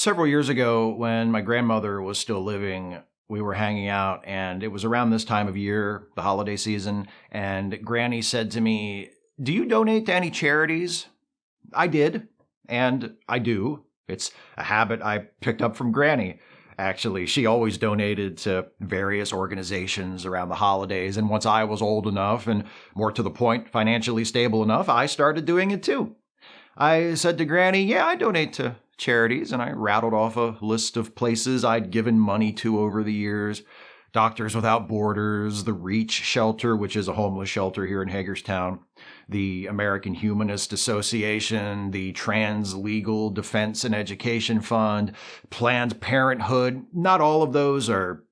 Several years ago, when my grandmother was still living, we were hanging out, and it was around this time of year, the holiday season, and Granny said to me, "Do you donate to any charities?" I did, and I do. It's a habit I picked up from Granny. Actually, she always donated to various organizations around the holidays, and once I was old enough and more to the point, financially stable enough, I started doing it too. I said to Granny, "Yeah, I donate to charities," and I rattled off a list of places I'd given money to over the years. Doctors Without Borders, the Reach Shelter, which is a homeless shelter here in Hagerstown, the American Humanist Association, the Trans Legal Defense and Education Fund, Planned Parenthood. Not all of those are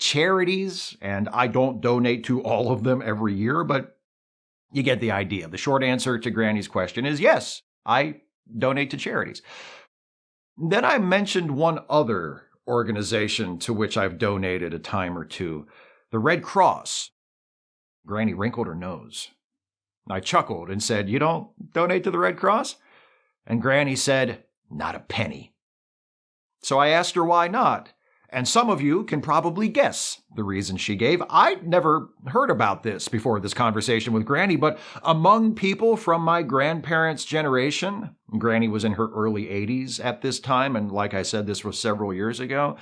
charities, and I don't donate to all of them every year, but you get the idea. The short answer to Granny's question is yes, I donate to charities. Then I mentioned one other organization to which I've donated a time or two, the Red Cross. Granny wrinkled her nose. I chuckled and said, "You don't donate to the Red Cross?" And Granny said, "Not a penny." So I asked her why not. And some of you can probably guess the reason she gave. I'd never heard about this before this conversation with Granny, but among people from my grandparents' generation, Granny was in her early 80s at this time, and like I said, this was several years ago,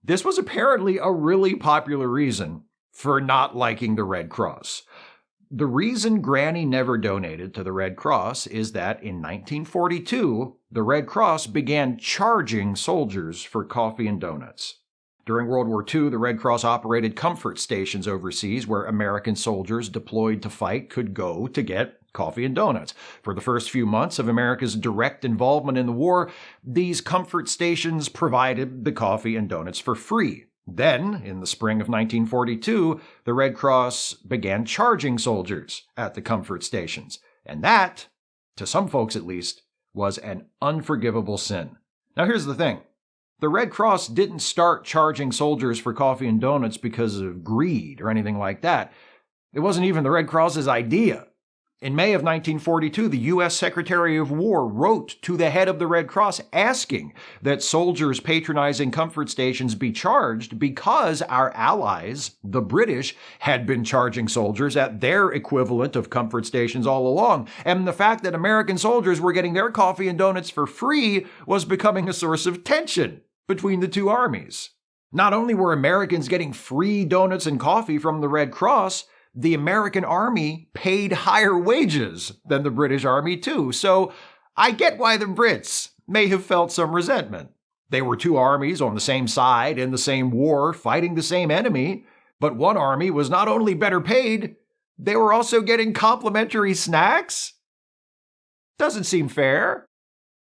this was apparently a really popular reason for not liking the Red Cross. The reason Granny never donated to the Red Cross is that in 1942, the Red Cross began charging soldiers for coffee and donuts. During World War II, the Red Cross operated comfort stations overseas where American soldiers deployed to fight could go to get coffee and donuts. For the first few months of America's direct involvement in the war, these comfort stations provided the coffee and donuts for free. Then, in the spring of 1942, the Red Cross began charging soldiers at the comfort stations. And that, to some folks at least, was an unforgivable sin. Now here's the thing. The Red Cross didn't start charging soldiers for coffee and donuts because of greed or anything like that. It wasn't even the Red Cross's idea. In May of 1942, the U.S. Secretary of War wrote to the head of the Red Cross asking that soldiers patronizing comfort stations be charged because our allies, the British, had been charging soldiers at their equivalent of comfort stations all along. And the fact that American soldiers were getting their coffee and donuts for free was becoming a source of tension between the two armies. Not only were Americans getting free donuts and coffee from the Red Cross, the American Army paid higher wages than the British Army too, so I get why the Brits may have felt some resentment. They were two armies on the same side in the same war, fighting the same enemy, but one army was not only better paid, they were also getting complimentary snacks? Doesn't seem fair.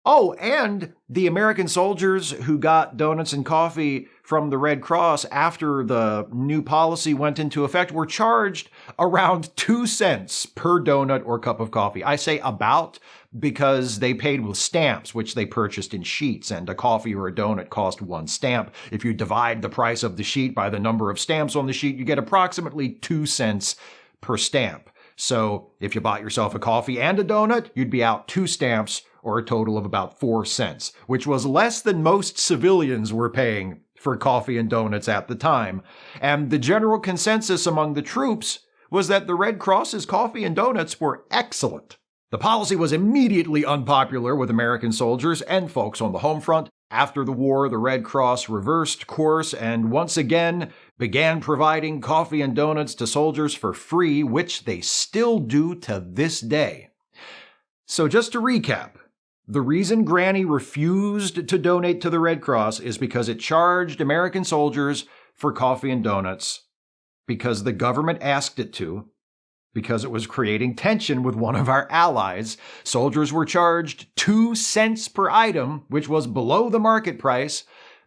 Oh, and the American soldiers who got donuts and coffee from the Red Cross after the new policy went into effect were charged around 2 cents per donut or cup of coffee. I say about because they paid with stamps, which they purchased in sheets, and a coffee or a donut cost 1 stamp. If you divide the price of the sheet by the number of stamps on the sheet, you get approximately 2 cents per stamp. So if you bought yourself a coffee and a donut, you'd be out 2 stamps, or a total of about 4 cents, which was less than most civilians were paying for coffee and donuts at the time. And the general consensus among the troops was that the Red Cross's coffee and donuts were excellent. The policy was immediately unpopular with American soldiers and folks on the home front. After the war, the Red Cross reversed course and once again began providing coffee and donuts to soldiers for free, which they still do to this day. So just to recap, the reason Granny refused to donate to the Red Cross is because it charged American soldiers for coffee and donuts, because the government asked it to, because it was creating tension with one of our allies. Soldiers were charged 2 cents per item, which was below the market price.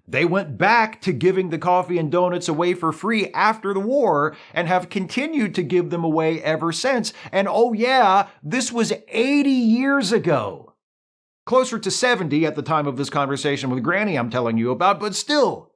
They went back to giving the coffee and donuts away for free after the war and have continued to give them away ever since. And oh yeah, this was 80 years ago. Closer to 70 at the time of this conversation with Granny I'm telling you about, but still,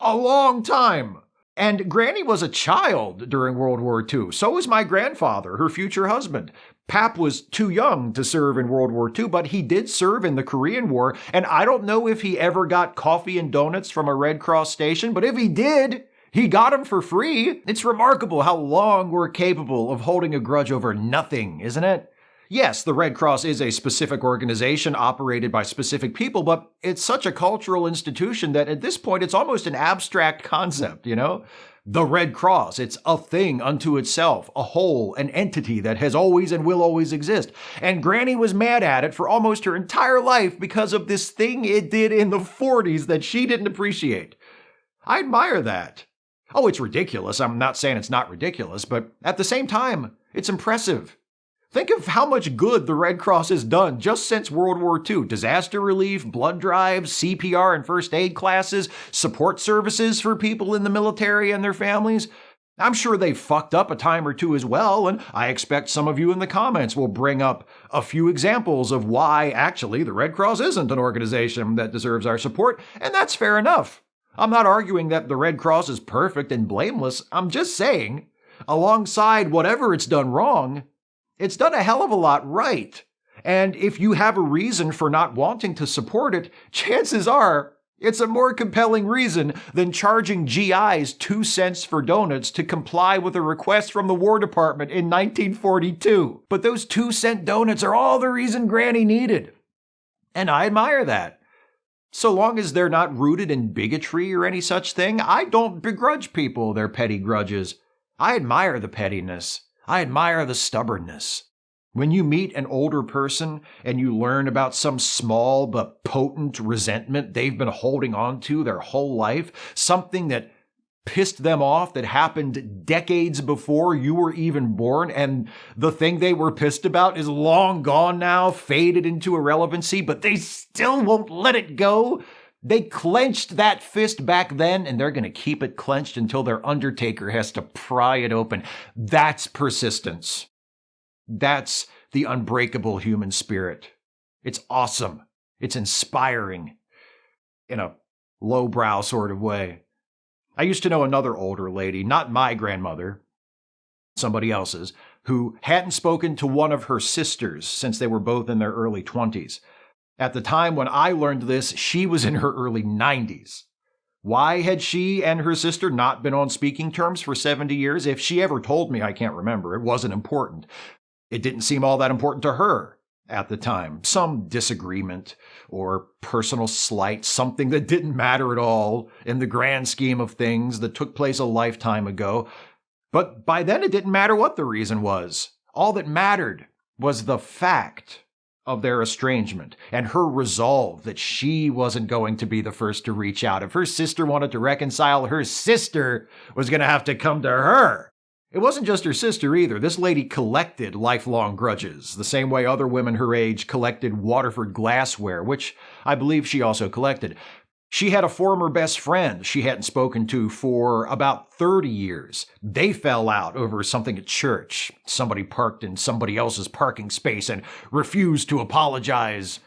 a long time And Granny was a child during World War II. So was my grandfather, her future husband. Pap was too young to serve in World War II, but he did serve in the Korean War, and I don't know if he ever got coffee and donuts from a Red Cross station, but if he did, he got them for free. It's remarkable how long we're capable of holding a grudge over nothing, isn't it? Yes, the Red Cross is a specific organization operated by specific people, but it's such a cultural institution that at this point it's almost an abstract concept, you know? The Red Cross, it's a thing unto itself, a whole, an entity that has always and will always exist. And Granny was mad at it for almost her entire life because of this thing it did in the 40s that she didn't appreciate. I admire that. Oh, it's ridiculous. I'm not saying it's not ridiculous, but at the same time, it's impressive. Think of how much good the Red Cross has done just since World War II. Disaster relief, blood drives, CPR and first aid classes, support services for people in the military and their families. I'm sure they've fucked up a time or two as well, and I expect some of you in the comments will bring up a few examples of why actually the Red Cross isn't an organization that deserves our support, and that's fair enough. I'm not arguing that the Red Cross is perfect and blameless. I'm just saying, alongside whatever it's done wrong, it's done a hell of a lot right. And if you have a reason for not wanting to support it, chances are it's a more compelling reason than charging GIs 2 cents for donuts to comply with a request from the War Department in 1942. But those 2-cent donuts are all the reason Granny needed. And I admire that. So long as they're not rooted in bigotry or any such thing, I don't begrudge people their petty grudges. I admire the pettiness. I admire the stubbornness. When you meet an older person and you learn about some small but potent resentment they've been holding on to their whole life, something that pissed them off that happened decades before you were even born, and the thing they were pissed about is long gone now, faded into irrelevancy, but they still won't let it go. They clenched that fist back then, and they're going to keep it clenched until their undertaker has to pry it open. That's persistence. That's the unbreakable human spirit. It's awesome. It's inspiring in a lowbrow sort of way. I used to know another older lady, not my grandmother, somebody else's, who hadn't spoken to one of her sisters since they were both in their early 20s. At the time when I learned this, she was in her early 90s. Why had she and her sister not been on speaking terms for 70 years? If she ever told me, I can't remember. It wasn't important. It didn't seem all that important to her at the time. Some disagreement or personal slight, something that didn't matter at all in the grand scheme of things that took place a lifetime ago. But by then it didn't matter what the reason was. All that mattered was the fact of their estrangement and her resolve that she wasn't going to be the first to reach out. If her sister wanted to reconcile, her sister was going to have to come to her. It wasn't just her sister either. This lady collected lifelong grudges, the same way other women her age collected Waterford glassware, which I believe she also collected. She had a former best friend she hadn't spoken to for about 30 years. They fell out over something at church. Somebody parked in somebody else's parking space and refused to apologize.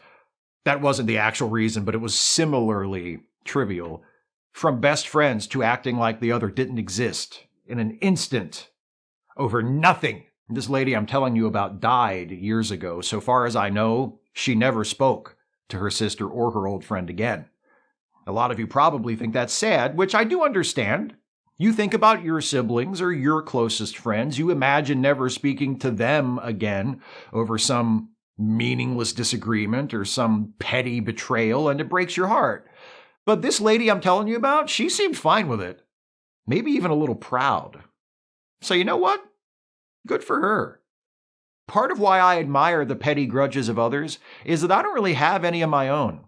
That wasn't the actual reason, but it was similarly trivial. From best friends to acting like the other didn't exist in an instant over nothing. This lady I'm telling you about died years ago. So far as I know, she never spoke to her sister or her old friend again. A lot of you probably think that's sad, which I do understand. You think about your siblings or your closest friends. You imagine never speaking to them again over some meaningless disagreement or some petty betrayal, and it breaks your heart. But this lady I'm telling you about, she seemed fine with it. Maybe even a little proud. So you know what? Good for her. Part of why I admire the petty grudges of others is that I don't really have any of my own.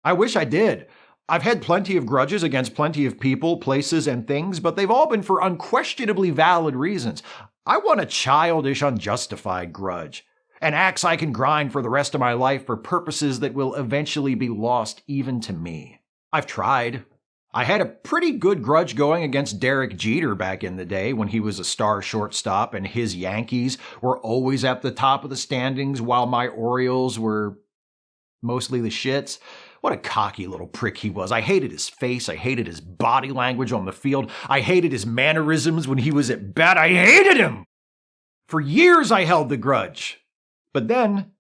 I wish I did. I've had plenty of grudges against plenty of people, places, and things, but they've all been for unquestionably valid reasons. I want a childish, unjustified grudge. An axe I can grind for the rest of my life for purposes that will eventually be lost even to me. I've tried. I had a pretty good grudge going against Derek Jeter back in the day when he was a star shortstop and his Yankees were always at the top of the standings while my Orioles were mostly the shits. What a cocky little prick he was. I hated his face. I hated his body language on the field. I hated his mannerisms when he was at bat. I hated him! For years I held the grudge. But then,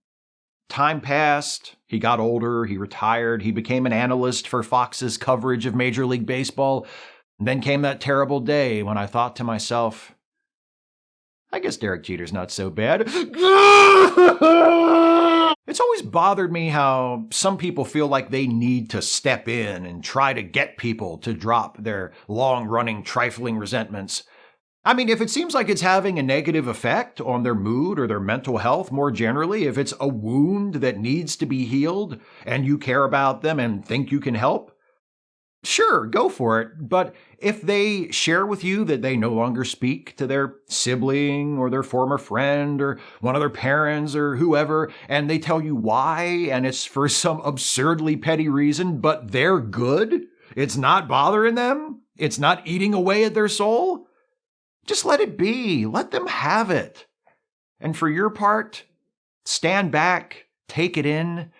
time passed. He got older. He retired. He became an analyst for Fox's coverage of Major League Baseball. And then came that terrible day when I thought to myself, I guess Derek Jeter's not so bad. It's always bothered me how some people feel like they need to step in and try to get people to drop their long-running, trifling resentments. I mean, if it seems like it's having a negative effect on their mood or their mental health more generally, if it's a wound that needs to be healed and you care about them and think you can help, sure, go for it. But if they share with you that they no longer speak to their sibling or their former friend or one of their parents or whoever, and they tell you why, and it's for some absurdly petty reason, but they're good, it's not bothering them, it's not eating away at their soul, just let it be. Let them have it. And for your part, stand back, take it in,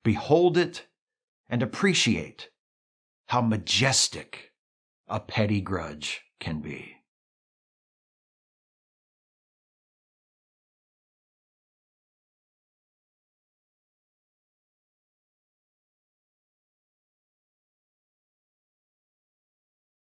behold it, and appreciate how majestic a petty grudge can be.